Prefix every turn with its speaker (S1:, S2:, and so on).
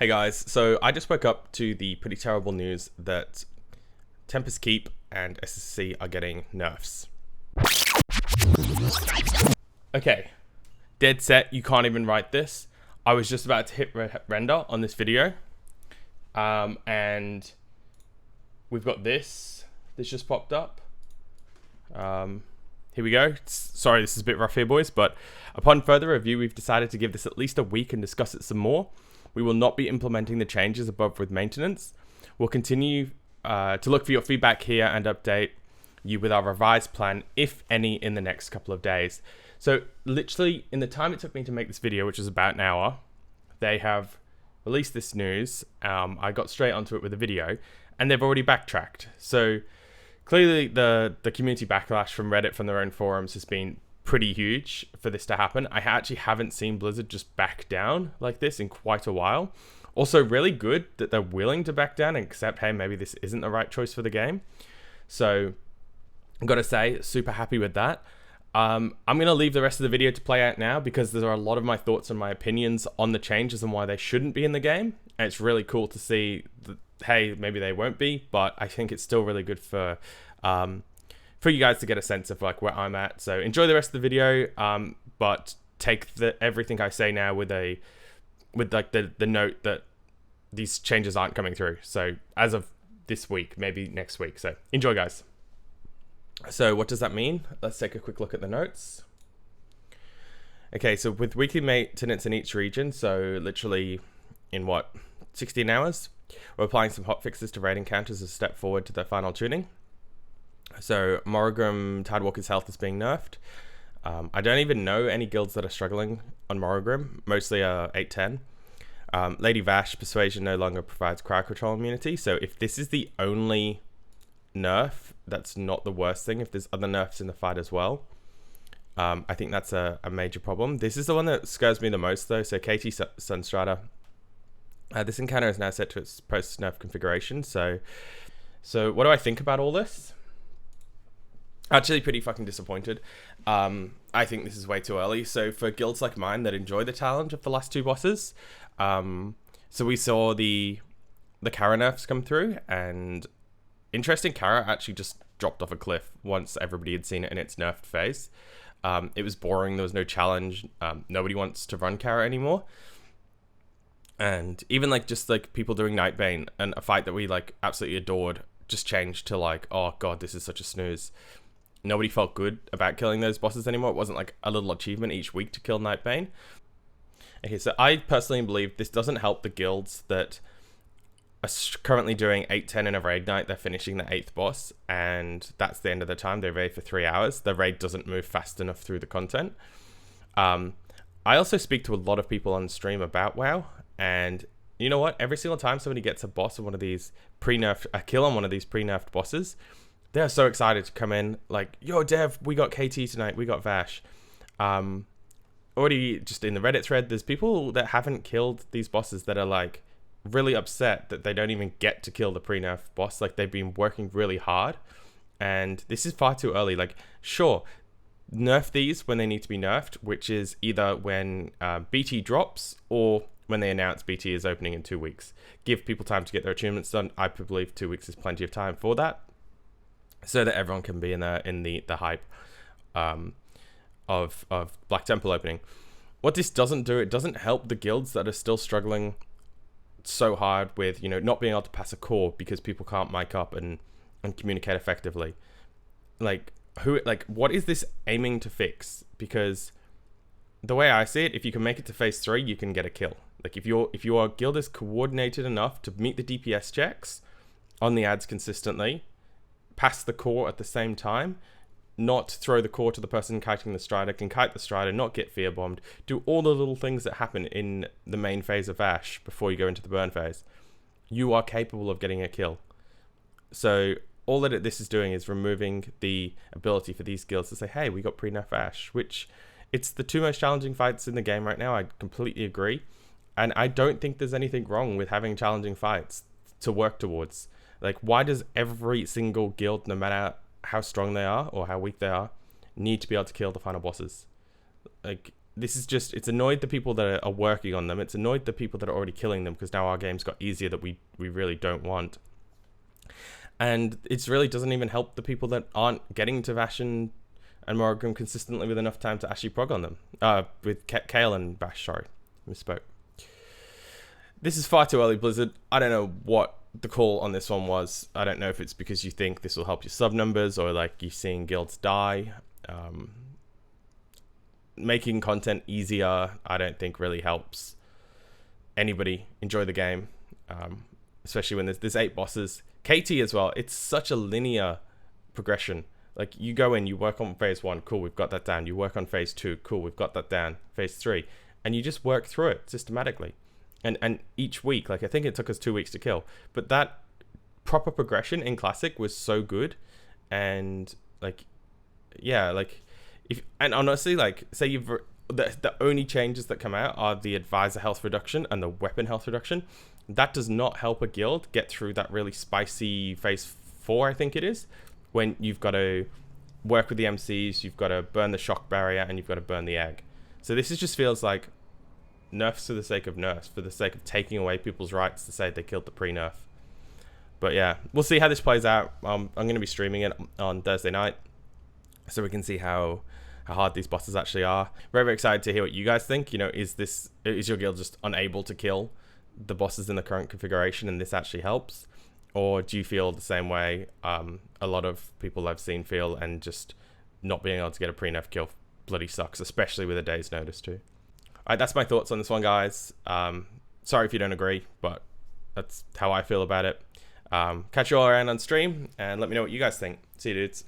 S1: Hey guys, so I just woke up to the pretty terrible news that Tempest Keep and SSC are getting nerfs. Okay, dead set, you can't even write this. I was just about to hit render on this video, and we've got this just popped up. Here we go. Sorry, this is a bit rough here, boys, but upon further review, we've decided to give this at least a week and discuss it some more. We will not be implementing the changes above with maintenance. We'll continue to look for your feedback here and update you with our revised plan, if any, in the next couple of days. So literally, in the time it took me to make this video, which was about an hour, they have released this news. I got straight onto it with a video, and they've already backtracked. So clearly the community backlash from Reddit, from their own forums, has been pretty huge for this to happen. I actually haven't seen Blizzard just back down like this in quite a while. Also, really good that they're willing to back down and accept, hey, maybe this isn't the right choice for the game. So I've got to say, super happy with that. I'm going to leave the rest of the video to play out now because there are a lot of my thoughts and my opinions on the changes and why they shouldn't be in the game. And it's really cool to see that, hey, maybe they won't be, but I think it's still really good for you guys to get a sense of like where I'm at. So enjoy the rest of the video, but take everything I say now with the note that these changes aren't coming through. So as of this week, maybe next week. So enjoy, guys. So what does that mean? Let's take a quick look at the notes. Okay, so with weekly maintenance in each region, so literally in 16 hours, we're applying some hotfixes to raid encounters as a step forward to the final tuning. So Morrigan Tidewalker's health is being nerfed. I don't even know any guilds that are struggling on Morrigan, mostly 8-10. Lady Vashj Persuasion no longer provides crowd control immunity, so if this is the only nerf, that's not the worst thing. If there's other nerfs in the fight as well, I think that's a major problem. This is the one that scares me the most though, so KT Sunstrider. This encounter is now set to its post-nerf configuration, so what do I think about all this? Actually pretty fucking disappointed. I think this is way too early. So for guilds like mine that enjoy the challenge of the last two bosses, so we saw the Kara nerfs come through, and interesting, Kara actually just dropped off a cliff once everybody had seen it in its nerfed phase. It was boring, there was no challenge, nobody wants to run Kara anymore. And even like just like people doing Nightbane, and a fight that we like absolutely adored just changed to like, oh god, this is such a snooze. Nobody felt good about killing those bosses anymore. It wasn't like a little achievement each week to kill Nightbane. Okay, so I personally believe this doesn't help the guilds that are currently doing 8-10 in a raid night. They're finishing the 8th boss, and that's the end of the time. They raid for 3 hours. The raid doesn't move fast enough through the content. I also speak to a lot of people on stream about WoW, and you know what? Every single time somebody gets a boss of one of these a kill on one of these pre-nerfed bosses, they're so excited to come in like, yo, Dev, we got KT tonight, we got Vashj. Already just in the Reddit thread, there's people that haven't killed these bosses that are like really upset that they don't even get to kill the pre-nerf boss. Like, they've been working really hard, and this is far too early. Like, sure, nerf these when they need to be nerfed, which is either when BT drops or when they announce BT is opening in 2 weeks. Give people time to get their achievements done. I believe 2 weeks is plenty of time for that, so that everyone can be in the hype of Black Temple opening. What this doesn't do, it doesn't help the guilds that are still struggling so hard with, you know, not being able to pass a core because people can't mic up and communicate effectively. Like, what is this aiming to fix? Because the way I see it, if you can make it to phase 3, you can get a kill. Like, if your guild is coordinated enough to meet the DPS checks on the ads consistently, pass the core at the same time, not throw the core to the person kiting the strider, can kite the strider, not get fear bombed, do all the little things that happen in the main phase of Vashj before you go into the burn phase, you are capable of getting a kill. So all that this is doing is removing the ability for these guilds to say, hey, we got pre-nerf Vashj, which it's the two most challenging fights in the game right now. I completely agree. And I don't think there's anything wrong with having challenging fights to work towards. Like, why does every single guild, no matter how strong they are or how weak they are, need to be able to kill the final bosses? Like, this is just, it's annoyed the people that are working on them. It's annoyed the people that are already killing them, because now our game's got easier that we really don't want. And it really doesn't even help the people that aren't getting to Vashj and Morrigan consistently with enough time to actually prog on them. With Kale and Vashj, sorry, misspoke. This is far too early, Blizzard. I don't know what the call on this one was. I don't know if it's because you think this will help your sub numbers, or like you're seeing guilds die. Making content easier, I don't think really helps anybody enjoy the game, especially when there's 8 bosses. KT as well, it's such a linear progression. Like, you go in, you work on phase 1, cool, we've got that down. You work on phase 2, cool, we've got that down. Phase 3, and you just work through it systematically. And each week, like, I think it took us 2 weeks to kill, but that proper progression in Classic was so good. And like, yeah, like, and honestly, like, say the only changes that come out are the advisor health reduction and the weapon health reduction. That does not help a guild get through that really spicy phase 4, I think it is, when you've got to work with the MCs, you've got to burn the shock barrier, and you've got to burn the egg. So this just feels like nerfs for the sake of nerfs, for the sake of taking away people's rights to say they killed the pre-nerf. But yeah, we'll see how this plays out. I'm going to be streaming it on Thursday night, so we can see how hard these bosses actually are. Very, very excited to hear what you guys think. You know, is your guild just unable to kill the bosses in the current configuration and this actually helps? Or do you feel the same way a lot of people I've seen feel, and just not being able to get a pre-nerf kill bloody sucks, especially with a day's notice too? Alright, that's my thoughts on this one, guys. Sorry if you don't agree, but that's how I feel about it. Catch you all around on stream, and let me know what you guys think. See you, dudes.